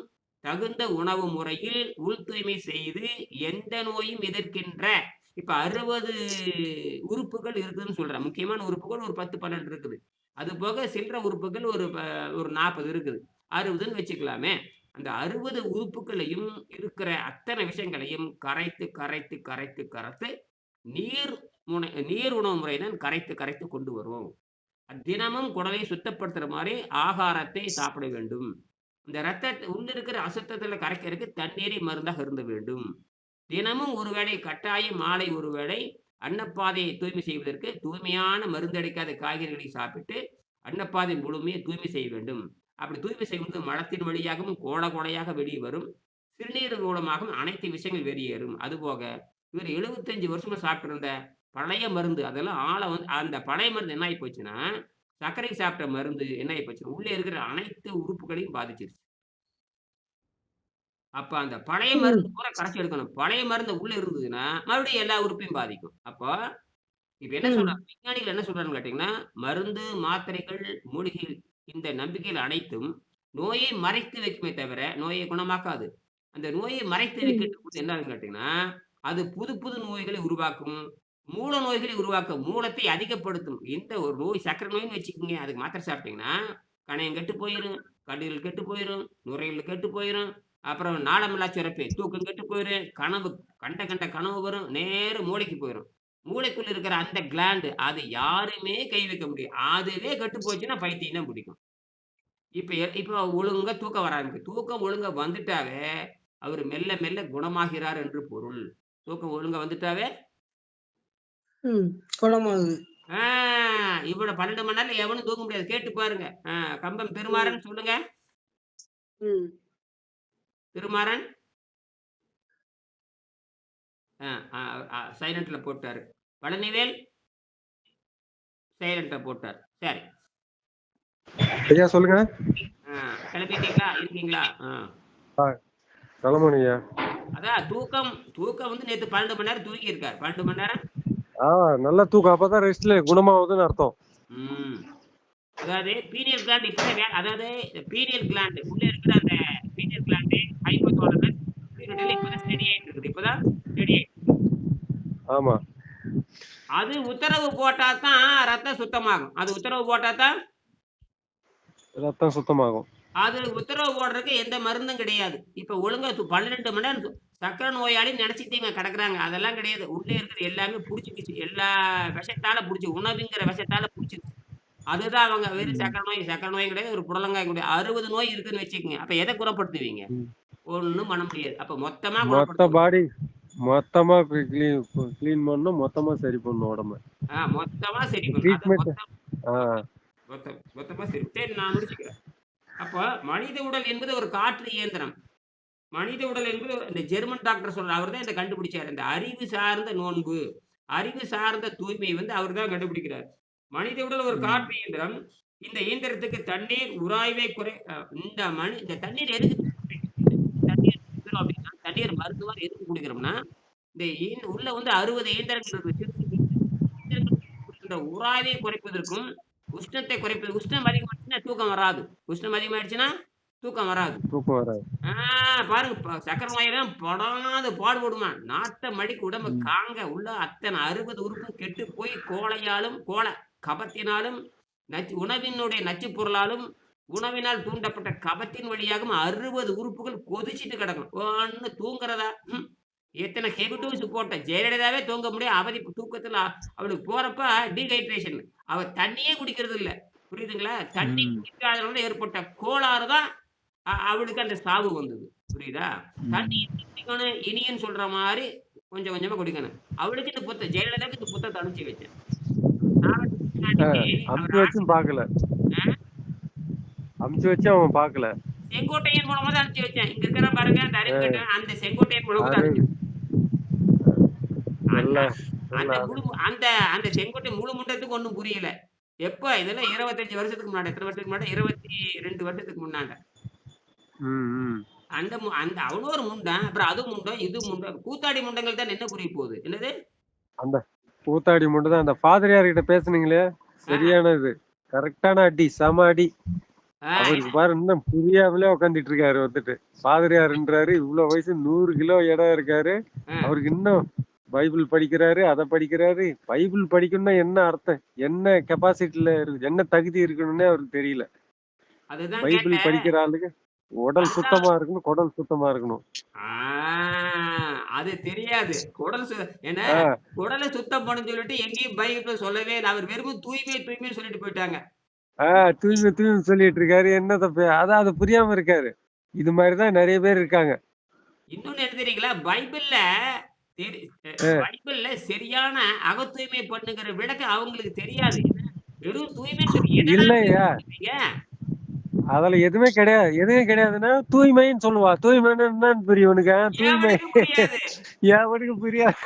தகுந்த உணவு முறையில் உள் தூய்மை செய்து எந்த நோயும் எதிர்க்கின்ற இப்ப 60 உறுப்புகள் இருக்குதுன்னு சொல்றேன். முக்கியமான உறுப்புகள் ஒரு 10, 12 இருக்குது. அது போக சில்லற உறுப்புகள் ஒரு 40 இருக்குது. 60ன்னு வச்சுக்கலாமே. அந்த 60 உறுப்புகளையும் இருக்கிற அத்தனை விஷயங்களையும் கரைத்து, கரைத்து, கரைத்து, கரைத்து நீர் நீர் உணவு முறை தான் கரைத்து கரைத்து கொண்டு வரும். தினமும் குடலை சுத்தப்படுத்துற மாரி ஆகாரத்தை சாப்பிட வேண்டும். இந்த உள்ள இருக்கிற அசுத்தத்தில கரைக்கிறதுக்கு தண்ணீரை மருந்தாக அருந்த வேண்டும். தினமும் ஒரு வேளை கட்டாயம் மாலை ஒரு வேளை அன்னப்பாதையை தூய்மை செய்வதற்கு தூய்மையான மருந்தடிக்காத காய்கறிகளை சாப்பிட்டு அன்னப்பாதை முழுமையை தூய்மை செய்ய வேண்டும். அப்படி தூய்மை செய்யும்போது மலத்தின் வழியாகவும் கோட கோடையாக வெளியே வரும். சிறுநீர் மூலமாகவும் அனைத்து விஷயங்கள் வெளியேறும். அதுபோக இவர் 75 வருஷமா சாப்பிட்டிருந்த பழைய மருந்து அதெல்லாம் ஆள வந்து அந்த பழைய மருந்து என்ன ஆயி போச்சுன்னா, சர்க்கரை சாப்பிட்ட மருந்து என்ன ஆயி போச்சுன்னா, உள்ளே இருக்கிற அனைத்து உறுப்புகளையும் பாதிச்சிருச்சு. அப்ப அந்த பழைய ம். மருந்து பூரா கரைச்சு எடுக்கணும். பழைய மருந்து உள்ள இருந்ததுன்னா, மறுபடியும் எல்லா உறுப்பையும் பாதிக்கும். அப்போ இப்ப என்ன ம். சொல்றாங்க, விஞ்ஞானிகள் என்ன சொல்றாங்கன்னு கேட்டீங்கன்னா, மருந்து, மாத்திரைகள், மூலிகைகள் இந்த நம்பிக்கைகள் அனைத்தும் நோயை மறைத்து வைக்குமே தவிர, நோயை குணமாக்காது. அந்த நோயை மறைத்து ம். வைக்கிறதுக்கு என்ன ஆகுதுன்னு கேட்டீங்கன்னா, அது புது புது நோய்களை உருவாக்கும். மூல நோய்களை உருவாக்கும். மூலத்தை அதிகப்படுத்தும். எந்த ஒரு நோய் சர்க்கரை நோய்ன்னு வச்சுக்கங்க. அதுக்கு மாத்திரை சாப்பிட்டீங்கன்னா, கணையம் கெட்டு போயிரும், கல்லீரல் கெட்டு போயிரும், நுரையீரல் கெட்டு போயிரும். அப்புறம் நாளமில்லா சுரப்பி, தூக்கம் கெட்டு போயிரும். கனவு கண்ட கண்ட கனவு வரும். நேரா மூளைக்கு போயிரும். மூளைக்குள்ள இருக்கிற அந்த கிளாண்ட் அது யாருமே கை வைக்க முடியாது. அதுவே கெட்டு போச்சுன்னா பைத்தியம் தான் பிடிக்கும். இப்ப ஒழுங்கா தூக்கம் வர ஆரம்பிக்கும். தூக்கம் ஒழுங்கா வந்துட்டாவே, அவரு மெல்ல மெல்ல குணமாகிறார் என்று பொருள். தூக்கம் ஒழுங்கா வந்துட்டாவே ம். குணமாகுது. ஆ இவ்வளவு 12 மணி நேரம் எவனும் தூங்க முடியாது. கேட்டு பாருங்க. கம்பம் ம். திருமாறன் சொல்லுங்க. ம். திருமாறன் அ அ சைலன்ட்ல போட்டாரு. பழனிவேல் சைலன்ட்ல போட்டார். சரி. ஐயா சொல்லுங்க. ஆ கிளம்பிட்டீங்களா? இருக்கீங்களா? ஆ, நலமணி ஐயா. அதான் தூக்கம் தூக்கம் வந்து நேத்து 12 மணி நேரம் தூங்கியிருக்காரு. 12 மணி நேரம் நல்ல தூக்கம். அப்பதான் ரெஸ்ட்ல குணமாகுதுன்னு அர்த்தம். ம். அதாவது பீனியல் கிளாண்ட் இப்பதான் அதாவது பீனியல் கிளாண்ட் உள்ள இருக்கிற அந்த பீனியல் கிளாண்ட் ஹைபோதாலமஸ் பிட்யூட்டரி இப்பதான் ஸ்டடி ஆயிட்டு இருக்குது. இப்பதான் ஸ்டடி ஆயிட்டு ஆமா. அது உத்தரவு போட்டா தான் ரத்தம் சுத்தமாகும். அது உத்தரவு போட்டா தான் ரத்தம் சுத்தமாகும். அது உத்தரவு போடுறதுக்கு எந்த மருந்தும் கிடையாது. இப்ப ஒழுங்கா 12 மணி நேரம் சர்க்கரை நோயாளின்னு நெனச்சுட்டு இவங்க கிடக்குறாங்க. அதெல்லாம் கிடையாது. உள்ளே இருக்கிறது எல்லாமே புடிச்சுக்கிச்சு. எல்லா விஷத்தால புடிச்சு உணவுங்கிற விஷத்தால புடிச்சுருச்சு. அதுதான் அவங்க வெறும் ம். சர்க்கரை நோயும் கிடையாது, ஒரு புடலங்காய் கிடையாது. 60 நோய் இருக்குன்னு வச்சுக்கங்க. அப்ப எத குணப்படுத்துவீங்க? ம். ஒண்ணும் பண்ண முடியாது. அப்ப மொத்தமா மொத்த குணப்படுத்தணும். பாடி மொத்தமா கிளீன் பண்ணணும். மொத்தமா சரி பண்ணணும் உடம்ப. மொத்தமா சரி பண்ணணும். அது ட்ரீட்மெண்ட். மொத்தம் ஆ. மொத்தம் மொத்தமா சரி. சரி நான் முடிச்சுக்கிறேன். அப்ப மனித உடல் என்பது ஒரு காற்று இயந்திரம். மனித உடல் என்பது இந்த ஜெர்மன் டாக்டர் சொல்றாரு. அவர் தான் இத கண்டுபிடிச்சாரு. இந்த அறிவு சார்ந்த நோன்பு, அறிவு சார்ந்த தூய்மை வந்து அவர் தான் கண்டுபிடிக்கிறார். மனித உடல் ஒரு ம். காற்று இயந்திரம். இந்த இயந்திரத்துக்கு தண்ணீர் உராய்வை குறை இந்த தண்ணீர் எதுக்கு தண்ணீர் குடிக்கிறோம் அப்படின்னா, தண்ணீர் மருந்து மாரி எதுக்கு குடிக்கிறோம்னா, இந்த உள்ள வந்து 60 இயந்திரங்கள் இருக்கு. சிறு சிறு இயந்திரங்கள் குடிக்கின்ற உராய்வை குறைப்பதற்கும், உஷ்ணத்தை குறைப்பது உஷ்ணம் அதிகமாச்சுன்னா தூக்கம் வராது. உஷ்ணம் அதிகமாயிடுச்சுன்னா தூக்கம் வராது. தூக்கம் வராது. ஆ பாருங்க சர்க்கரை நோயெல்லாம் படாத பாடுபடுமாம். நாட்ட மடிக்கு உடம்ப ம். காங்க உள்ள அத்தன 60 உறுப்பும் கெட்டு போய் கபத்தினாலும், உணவினுடைய நச்சுப் பொருளாலும், உணவினால் தூண்டப்பட்ட கபத்தின் வழியாகவும் 60 உறுப்புகள் கொதிச்சுட்டு கிடக்கும். ஒண்ணு தூங்குறதா? எத்தன ஹெவி டோஸ் போட்ட ஜெயலலிதாவே தூங்க முடியும். அவதி தூக்கத்துல அவளுக்கு போறப்ப டீஹைட்ரேஷன். அவ தண்ணியே குடிக்கிறது இல்ல. புரியுதுங்களா? தண்ணி ம். குடிக்காதனால ஏற்பட்ட கோளாறு தான் அவளுக்கு அந்த சாவு வந்தது. புரியுதா? தண்ணி ம். எப்படி குடிக்கணும்? இனியன்னு சொல்ற மாரி கொஞ்சம் கொஞ்சமா குடிக்கணும். அவளுக்கு இந்த ஜெயலலிதாவுக்கு இந்த புத்தகத்த அனுப்பிச்சு வச்சேன். சாவறதுக்கு முன்னாடியே அவர் அமுச்சு வச்சும் பாக்கல. அமுச்சு வச்சும் அவன் பாக்கல. செங்கோட்டையன் மூலமா தான் அனுப்பிச்சு வச்சேன். இங்க இருக்கிறான் பாருங்க, அந்த அ அறிவுக்கேட்டவன் அந்த செங்கோட்டையன் மூலமா தான் அரு அனுப்பிச்சு வச்சேன். அந்த நல்ல நல்ல அந்த ஆளு. முழு அந்த அந்த செங்கோட்டை முழு முண்டத்துக்கு ஒண்ணும் புரியல. எப்ப இதெல்லாம் 25 வருஷத்துக்கு முன்னாடி. எத்தன வருஷத்துக்கு முன்னாடி? 22 வருஷத்துக்கு முன்னால. ம். ம். அந்த அவனும் ஒரு முண்டன். அப்புறம் அது முண்டம், இது முண்டம். கூத்தாடி முண்டங்கள் தான் என்ன புரிய போகுது? என்னது? அந்த கூத்தாடி மட்டும் தான் அந்த ஃபாதர்யார் கிட்ட பேசுனீங்களே, ஆ, சரியான இது. கரெக்டான அடி. செம அடி. ஆ, அவருக்கு பாரு இன்னும் புரியாமலே உட்காந்துட்டு இருக்காரு வந்துட்டு. பாதிரியாருன்றாரு, இவ்ளோ வயசு 100 கிலோ எடை இருக்காரு. ஆ. அவருக்கு இன்னும் பைபிள் படிக்கிறாரு, அத படிக்கிறாரு. பைபிள் படிக்கணும்னா என்ன அர்த்தம்? என்ன கெப்பாசிட்டில இருக்கு? என்ன தகுதி இருக்கணும்னே அவருக்கு தெரியல. அதுதான் பைபிள் கேட்டேன். படிக்கிற ஆளுக்கு உடல் அதுதான் சுத்தமா இருக்கணும், குடல் சுத்தமா இருக்கணும். ஆ, அது தெரியாது. என்ன ஆ, குடலை சுத்தம் பண்ணுன்னு சொல்லிட்டு எங்கேயும் பைபிள்ல சொல்லவே இல்ல. அவர் வெறும் தூய்மை தூய்மைன்னு சொல்லிட்டு போயிட்டாங்க. ஆ, தூய்மை தூய்மை சொல்லிட்டு இருக்காரு. என்ன தப்பு? அதான் அது புரியாம இருக்காரு. இது மாரி தான் நெறைய பேர் இருக்காங்க. இன்னொன்னு என்ன தெரியுங்களா? பைபிள்ல தெரி அ அ பைபிள்ல சரியான அகத்தூய்மை பண்ணுங்கிற விளக்கம் அவங்களுக்கு தெரியாது. என்ன வெறும் தூய்மைன்னு சொல்லி என்னடா இல்லய்யா! தூய்மை பண்ணுவீங்க? அதுல எதுவுமே கிடையாது. எதுவும் கிடையாதுன்னா, தூய்மைன்னு சொல்லுவா. தூய்மைன்னா என்னன்னு புரியும் உனக்கு? தூய்மை எவனுக்கும் புரியாது. எவனுக்கு புரியாது.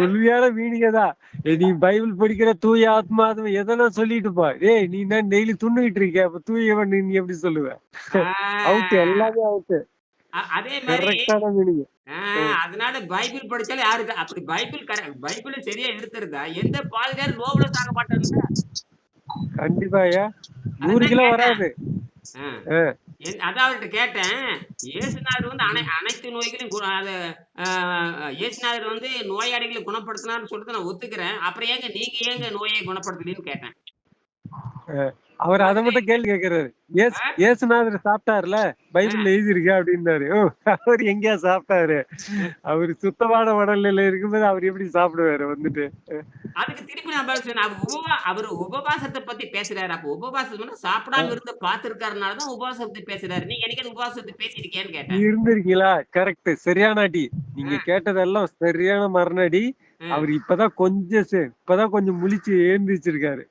உண்மையான மீனிங்கே தான். நீ பைபிள் படிக்கிற தூய ஆத்மா அது எதெல்லாம் சொல்லிட்டு போ. ஏய் நீ என்ன டெய்லி துன்னுகிட்டு இருக்க. அப்ப தூயவன் நீ எப்படி சொல்லுவ? ஆ, அவுட்டு எல்லாமே அவுட்டு. அதே மாரி கரெக்ட்டான மீனிங். ஆ, அ அதனால பைபிள் படிச்சாலே யாருக்கு அப்படி பைபிள சரியா எடுத்திருந்தா எந்த பாதிரியாரும் நோவுல சாக மாட்டான்ல. கண்டிப்பாய்யா. 100 அதத்தான் கிலோ கேட்டேன். வராது. ஆ. அ அதான் அவர்ட்ட கேட்டேன். இயேசுநாதர் வந்து அனைத்து நோய்களையும் அத ஆ இயேசுநாதர் வந்து நோயாளிகள குணப்படுத்தினார்ன்னு சொல்லிட்டு நான் ஒத்துக்கிறேன். அப்புறம் நீங்க ஏங்க நோயை குணப்படுத்தலன்னு கேட்டேன். அவரு அத உடனே மட்டும் கேள்வி கேட்கிறாரு. ஆ, இயேசுநாதர் சாப்பிட்டார்ல, ஆ, பைபிள்ல எழுதியிருக்கு அப்டின்னாரு. அவரு எங்கேயா சாப்பிட்டாரு? அ. அவரு சுத்தமான உடல்நிலையில இருக்கும்போது அவரு எப்படி சாப்பிடுவாரு வந்துட்டு? அதுக்கு திருப்பி நான் பதில் சொன்னேன். அவரு உபவாசத்த பத்தி பேசுறாரு. அப்ப உபவாசம்னா சாப்பிடாம அ இருந்து பார்த்திருக்காருனால தான் உபவாசத்த பத்தி பேசுறாரு. நீங்க என்னைக்காவது உபவாசத்த பேசியிருக்கியான்னு கேட்டேன். இருந்திருக்கீங்களா? கரெக்ட். சரியான அடி. நீங்க அ, கேட்டதெல்லாம் சரியான மரணஅடி. அ. அவரு இப்பதான் கொஞ்சம் முழிச்சு எழுந்திரிச்சிருக்காரு.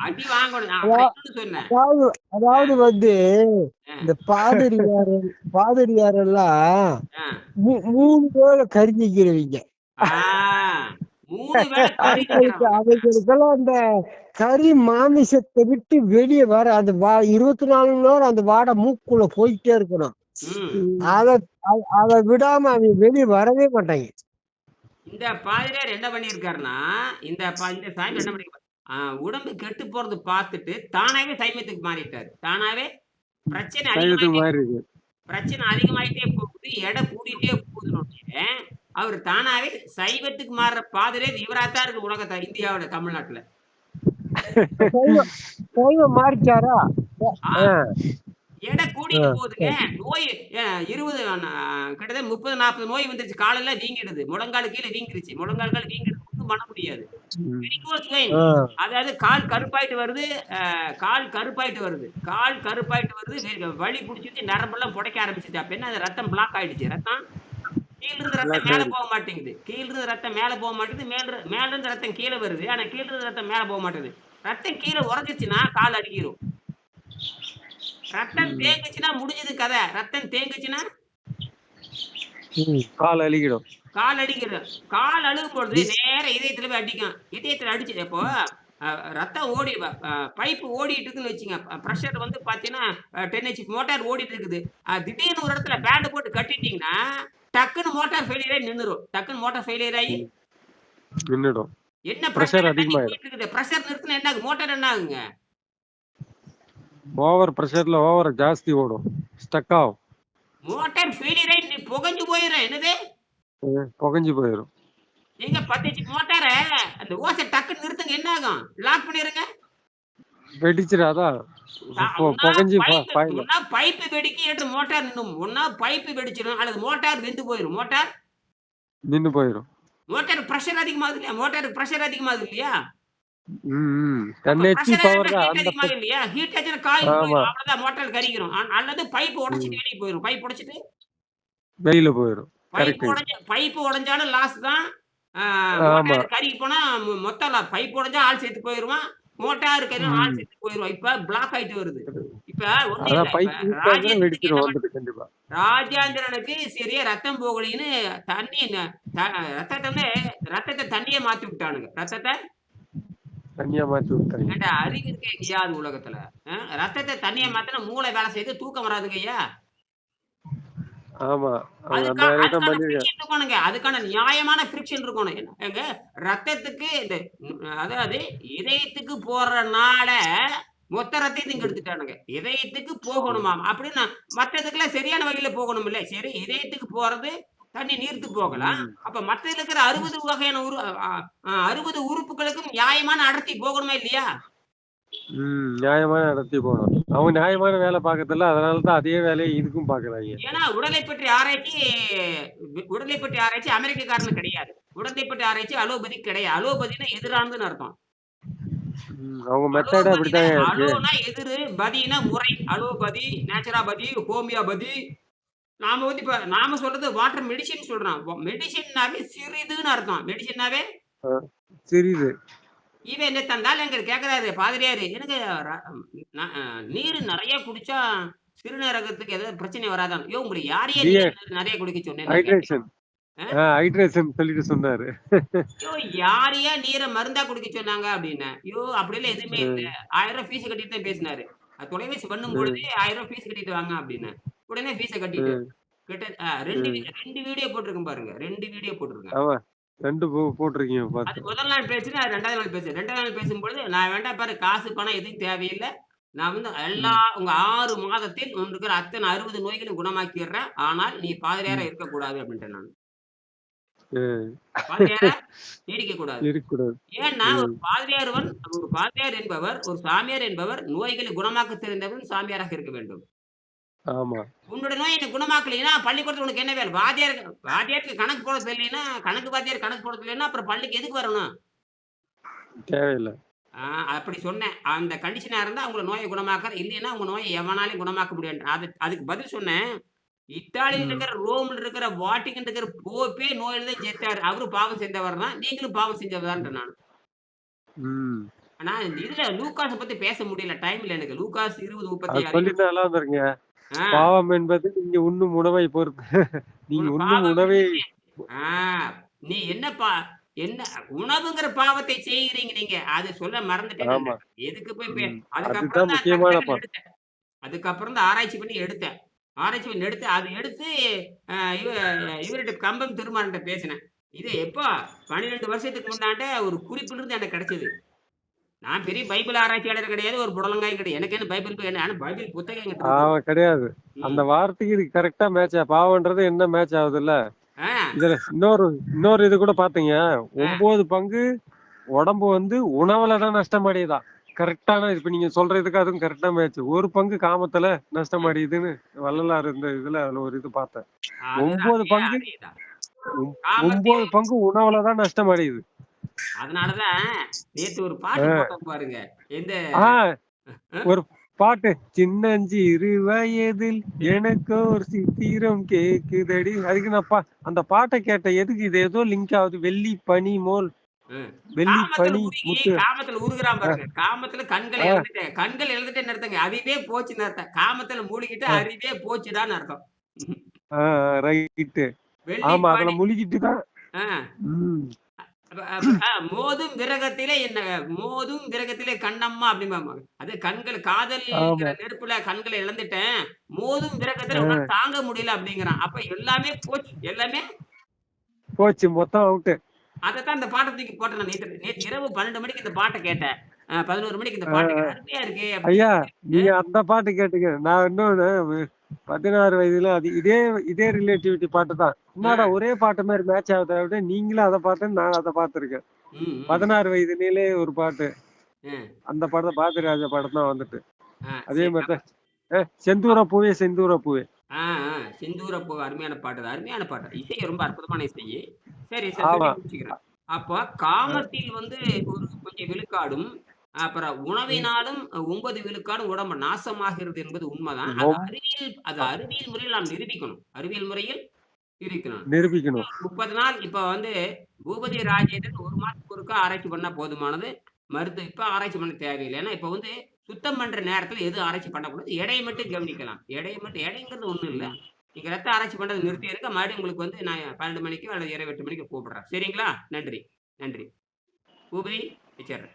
அடி வாங்கணும். நான் அதா அப்புறம் இன்னொன்னு சொன்னேன். அதாவது அ, அதாவது வந்து அ, இந்த பாதிரியார் எல்லாம் அ. 3 வேளை கறி திங்கிறவங்க. ஆ, 3 வேள கறி திங்கிறவங்க. அவைகளுக்கெல்லாம் அந்த கறி மாமிசத்தை விட்டு வெளியே வர அந்த 24 மணி நேரம் அந்த வாடை மூக்குள்ள போயிட்டே இருக்கணும். ம். அத அத விடாம அவங்க வெளியே வரவே மாட்டாங்க. இந்த பாதிரியார் என்ன பண்ணியிருக்காருன்னா, இந்த சாமி என்ன பண்ணிருக்காரு, உடம்பு கெட்டு போறது பார்த்துட்டு, தானாவே சைவத்துக்கு மாறிட்டாரு. தானாவே பிரச்சனை சைவத்துக்கு அதிகமாயிட்டே மாறிருக்கு. பிரச்சனை அதிகமாயிட்டே போகுது. எடை கூடிட்டே போகுதுன்னோனே, அவரு தானாவே சைவத்துக்கு மாறுற பாதிரியார் இவரா தான் இருக்கு இந்தியாவுல, தமிழ்நாட்டுல. சைவம் சைவம் மாறிச்சாரா? ஆ, ஆ, எடை ஆ, கூடிட்டு போகுதுங்க. சரி. நோய் 20 கிட்டத்தட்ட 30, 40 நோய் வந்துருச்சு. காலெல்லாம் வீங்கிடுது. முழங்கால் கீழ வீங்கிருச்சு. முழங்கால்கள் வீங்கிடுது. ஒண்ணும் பண்ண முடியாது. ம். Varicose vein. ஆ, அதாவது கால் கருப்பாயிட்டு வருது. கால் கருப்பாயிட்டு வருது. கால் கருப்பாயிட்டு வருது. வலி புடிச்சிருச்சு. நரம்பெல்லாம் புடைக்க ஆரம்பிச்சுச்சு. அப்ப என்ன, அது ரத்தம் பிளாக் ஆயிடுச்சு. கீழ இருந்து ரத்தம் பிளாக் மேல ஆயிடுச்சு. போக மாட்டேங்குது. கீழ இருந்து ரத்தம் மேல போக மாட்டேங்குது. மேல இருந்து ரத்தம் கீழ வருது. ஆனா கீழ இருந்து ரத்தம் மேல போக மாட்டேங்குது. ரத்தம் கீழ உறைஞ்சிச்சுன்னா கால் அழுகிரும். ரத்தம் ம். தேங்குச்சுன்னா முடிஞ்சது கதை. ரத்தம் தேங்குச்சுன்னா ம். கால் அழுகிடும். கால் அடிக்கிறது. கால் அழுகும்பொழுது நேரா இதயத்துல போய் அடிக்கும். இதயத்துல அடிச்சு இப்போ அ ரத்தம் ஓடி பைப் ஓடிட்டு இருக்குன்னு வச்சுங்க. பிரஷர் வந்து பார்த்தீங்கன்னா, 10 ஹெச்பி மோட்டார் ஓடிட்டு இருக்குது. திடீர்னு ஒரு இடத்துல பேண்ட் போட்டு கட்டிட்டீங்கன்னா, டக்குன்னு மோட்டார் ஃபெயிலியர் ஆயி நின்னுரும். டக்குன்னு மோட்டார் ஃபெயிலியர் ஆயி ம். நின்னுடும். என்ன பிரஷர் பிரஷர்ல தண்ணி அதிகமாயிடும். போயிட்டு இருக்குது. பிரஷர் நிறுத்துனா என்ன ஆகும்? மோட்டார் என்ன ஆகுங்க? ஓவர் பிரஷர்ல ஓவரா ஜாஸ்தி ஓடும். ஸ்டக் ஆகும். மோட்டார் ஃபெயிலியர் ஆயி புகைஞ்சு போயிரும். என்னது? புகைஞ்சு போயிரும். ஏங்க 10 ஹெச்பி மோட்டார அந்த ஓச டக்குன்னு நிறுத்துங்க. என்ன ஆகும்? லாக் பண்ணிருங்க. வெடிச்சிரும் அதான். ஒண்ணா புகைஞ்சு பைப் பாய்ல ஒண்ணா பைப் வெடிக்கும், இல்லாட்டி மோட்டார் நின்னும். ஒண்ணா பைப் வெடிச்சிரும் அல்லது மோட்டார் வெந்து போயிரும். நின்னு போயிரும். மோட்டார் பிரஷர் அதிகமாகுது இல்லையா? மோட்டாருக்கு பிரஷர் அதிகமாகுது இல்லையா? ம், ம். அப்ப 10 ஹெச்பி பிரஷர் பவர் அதிகமா தான். ஹீட் அந்த அதிகமாகுது இல்லையா? ஹீட் ஆச்சுன்னா காயில் ஆமா. போயிரும். அவ்வளவுதான், மோட்டார் கருகிரும். அல்லது பைப் ம். உடைச்சிட்டு வெளிய போயிரும். பைப் உடைச்சிட்டு வெளியில போயிரும். கரெக்ட். பைப் உடைஞ்சாலும் லாஸ் தான். ஆ, ஆமா. மோட்டார் கருகி போனா மொத்தம் பைப் உடைஞ்சா ஆள் செத்து போயிருவான். மோட்டார் ஆள் ம். செத்து போயிருவான். இப்ப பிளாக் ஆயிட்டு வருது. இப்ப ஒண்ணும் இல்ல. அதான் இப்ப பைப் லீக் ஆச்சுன்னா ராஜேந்திரனுக்கு வெடிச்சிரும் என்ன வந்துட்டு கண்டிப்பா. ராஜேந்திரனுக்கு சரியா ரத்தம் போகலைன்னு தண்ணி ரத்தத்தை வந்து ரத்தத்தை தண்ணியே மாத்தி விட்டானுங்க. ரத்தத்தை தனியா மாத்தி விட்டாங்க. ஏன்டா அறிவு இருக்கே எங்கேயாவது உலகத்துல? ரத்தத்தை தண்ணியை மாத்தினா மூளை வேலை செய்து தூக்கம் வராதுங்க ஐயா. ஆமா. அவங்க அந்த வேலைய தான் அதுக்கான பண்ணிருக்காங்க. ஃபிரிக்ஷன் இருக்கணுங்க. அதுக்கான நியாயமான ஃபிரிக்ஷன் இருக்கணும். ஏங்க, ரத்தத்துக்கு அதாவது இதயத்துக்கு போற நாள மொத்த ரத்தத்தையும் இங்க எடுத்துட்டானுங்க. இதயத்துக்கு ம். போகணுமாம். அப்படின்னா மத்ததுக்கெல்லாம் சரியான வழியில போகணும்ல. சரி, இதயத்துக்கு போறது தண்ணி நீர்த்து போகலாம். ம். அப்ப மத்ததுல இருக்கிற 60 வகையான 60 உறுப்புகளுக்கும் நியாயமான அடர்த்தி போகணுமா இல்லையா? நியாயமான இடத்துக்கு போகணும். அவங்க நியாயமான வேலை பார்க்கறதில்ல. அதனாலதான் அதே வேலையை இதுக்கும் பார்க்கறாங்க. ஏன்னா உடலை பற்றிய ஆராய்ச்சி அமெரிக்கக்காரனுக்கு கிடையாது. உடலை பற்றிய ஆராய்ச்சி அலோபதி கிடையாது. அலோபதினா எதிரானதுன்னு அர்த்தம். அவங்க மெத்தட் அப்படித்தாங்க இருக்கு. அலோனா எதிரு, பதினா முறை. Allopathy, naturopathy, homeopathy. நாம வந்து இப்ப நாம சொல்றது வாட்டர் மெடிசின் சொல்றோம். மெடிசின்னாவே சிறிதுன்னு அர்த்தம். மெடிசின்னாவே சிறிது. இவன் என்ன தந்தாலும் எங்க கேக்குறாரு பாதிரியாரு, எனக்கு நீர் நிறைய குடிச்சா சிறுநீரகத்துக்கு ஏதாவது பிரச்சனை வராதான்? யோ உங்களை யாரையே நீர் நிறைய குடிக்க சொன்னேன்? ஹைட்ரேஷன் ஹைட்ரேஷன் சொல்லிட்டு சொன்னாரு. யோ யாரையா நீரை மருந்தா குடிக்க சொன்னாங்க அப்படின்னு. யோ அப்படிலாம் எதுவுமே இல்ல. 1000 ரூபாய் ஃபீஸ் கட்டிட்டு தான் பேசினாரு. தொலைபேசி பண்ணும் பொழுது 1000 ரூபாய் ஃபீஸ் கட்டிட்டு வாங்க அப்படின்னு. உடனே ஃபீஸை கட்டிட்டு கிட்ட 2 வீடியோ போட்டிருக்கேன் பாருங்க. 2 வீடியோ போட்டிருக்கேன். ஆமா 2 போட்டிருக்கீங்க அது பார்த்து. முதல் நாள் பேசுனா 2வது நாள் பேசுறேன். 2வது நாள் பேசும்பொழுது நான் வேண்டாம் பாரு, காசு பணம் எதுவும் தேவையில்லை. நான் வந்து எல்லா உங்க 6 மாதத்தில் உனக்கு இருக்கிற அத்தனை 60 நோய்களையும் குணமாக்கிடுறேன். ஆனால் நீ பாதிரியாரா இருக்கக்கூடாது அப்படின்ட்டேன் நான். பாதிரியாரா நீடிக்க கூடாது. இருக்கக்கூடாது. ஏன்னா ஒரு பாதிரியார் என்பவர், ஒரு சாமியார் என்பவர் நோய்களை குணமாக்க தெரிந்தவன் சாமியாராக இருக்க வேண்டும். ஆமா. உன்னோட நோய் எனக்கு குணமாக்கலைன்னா பள்ளிக்கூடத்துல உனக்கு என்ன வேலை? வாத்தியாருக்கு கணக்கு போட தெரியலைன்னா, வாத்தியார் கணக்கு போட தெரியலைன்னா அப்புறம் பள்ளிக்கு எதுக்கு வரணும்? தேவையில்லை. அப்படி சொன்னேன். அந்த கண்டிஷனா இருந்தா உங்கள நோயை குணமாக்குற, இல்லைன்னா உங்க நோயை எவனாலையும் குணமாக்க முடியாது. அதுக்கு பதில் சொன்னேன். இத்தாலியில இருக்கிற, ரோம்ல இருக்கிற, வாட்டிகன் இருக்கிற போப்பே நோயில தான் செத்தாரு. அவரு பாவம் செஞ்சவர் தான். நீங்களும் பாவம் செஞ்சவர் தான் நான். ஆனா இதுல லூகாஸ பத்தி பேச முடியல. டைம் இல்ல எனக்கு. லூகாஸ் 20:36. சொல்லிட்டு நல்லா இருந்திருங்க. பாவம் என்பது நீங்க உண்ணும் உணவை பொறுத்து. நீங்க உண்ணும் உணவை நீ என்ன உணவுங்கிற பாவத்தை செய்கிறீங்க நீங்க. அது சொல்ல மறந்துட்டேன். எதுக்கு போய் அதுக்கப்புறம் தான் எடுத்தேன். அதுக்கப்புறம் தான் ஆராய்ச்சி பண்ணி எடுத்தேன். அது எடுத்து இவர்கிட்ட கம்பம் திருமான்கிட்ட பேசினேன். இது எப்போ 12 வருஷத்துக்கு முன்னாண்ட ஒரு குறிப்பிலிருந்து எனக்கு கிடைச்சது. நான் பெரிய பைபிள் ஆராய்ச்சியாளர் கிடையாது, ஒரு புடலங்காய் கிடையாது. எனக்கு என்ன பைபிள் புத்தகம் கிடையாது. அந்த வார்த்தைக்கு இது கரெக்டா மேட்ச் பாவம்ன்றது என்ன மேட்ச் ஆகுதுல்ல. இதுல இன்னொரு இது கூட பாத்தீங்க. 9 பங்கு உடம்பு வந்து உணவுலதான் நஷ்டம் அடையுதா. கரெக்டான இப்ப நீங்க சொல்றதுக்கு அதுவும் கரெக்டா மேட்ச். 1 பங்கு காமத்துல நஷ்டம் அடையுதுன்னு வள்ளலார் இந்த இதுல அதுல ஒரு இது பார்த்தேன். 9 பங்கு உணவுலதான் நஷ்டம் அடையுது. அதனாலதான் நேத்து ஒரு பாட்டு போட்டோம் பாருங்க. ஒரு பாட்டு, சின்னஞ்சிறு வயதில் எனக்கு ஒரு சித்திரம் கேக்குதடி. அதுக்கு நான் அந்த பாட்டை கேட்ட. எதுக்கு இது ஏதோ லிங்க் ஆகுது. வெள்ளி பனி மோல், வெள்ளி பனி முத்து. காமத்துல உருகுறான் பாருங்க. காமத்துல கண்கள் எழுந்துட்டேன்னு அர்த்தங்க. அறிவே போச்சுன்னு அர்த்தம். காமத்துல மூழ்கிட்டு அறிவே போச்சுடான்னு அர்த்தம். ரைட்டு. ஆமா, அதுல முழுகிட்டு தான். மோதும் விரகத்திலே கண்ணம்மா அப்படிம்பாங்க. அது கண்கள், காதல் நெருப்புல கண்களை இழந்துட்டேன், மோதும் விரகத்துல உன்னால தாங்க முடியல அப்படிங்கிறான். அப்ப எல்லாமே போச்சு, மொத்தம் அவுட்டு. அதைத்தான் இந்த பாட்டை தூக்கி போட்டேன் நான். நேற்று இரவு 12 மணிக்கு இந்த பாட்டை கேட்டேன். 11 மணிக்கு இந்த பாட்டு அருமையா இருக்கு. ஐயா, நீங்க அந்த பாட்டு கேட்டுங்க. நான் இன்னொன்னு 16 வயதுல அது இதே ரிலேட்டிவிட்டி பாட்டு தான். என்னடா ஒரே பாட்டு மாதிரி மேட்ச் ஆகுது அப்படியே. நீங்களும் அதை பார்த்தேன், நான் அதை பார்த்திருக்கேன். 16 வயதுலே ஒரு பாட்டு. அந்த படத்தை பாரதிராஜா படம் தான் வந்துட்டு. அதே மாதிரிதான் செந்தூர பூவே செந்தூர பூவே. செந்தூர பூவே அருமையான பாட்டு. இசை ரொம்ப அற்புதமான இசை. சரி முடிச்சுக்கிறேன். அப்ப காமத்தில் வந்து ஒரு கொஞ்சம் விழுக்காடும், அப்புறம் உணவினாலும் 9 விழுக்காடும் உடம்பு நாசமாகிறது என்பது உண்மைதான். அது அறிவியல் முறையில் நாம் நிரூபிக்கணும். 30 நாள் இப்ப வந்து பூபதி ராஜேந்திரன் 1 மாசத்துக்கு ஒருக்கா ஆராய்ச்சி பண்ணா போதுமானது. இப்ப ஆராய்ச்சி பண்ண தேவையில்லை. ஏன்னா இப்ப வந்து சுத்தம் பண்ற நேரத்துல எதுவும் ஆராய்ச்சி பண்ணக்கூடாது. எடையை மட்டும் கவனிக்கலாம். எடைங்கிறது ஒண்ணும் இல்ல. நீங்க ரத்த ஆராய்ச்சி பண்றது நிறுத்தி இருக்க. மறுபடியும் உங்களுக்கு வந்து நான் 12 மணிக்கோ அல்லது இரவு 8 மணிக்கு கூப்பிடுறேன். சரிங்களா? நன்றி. பூபதி வச்சிடுறேன்.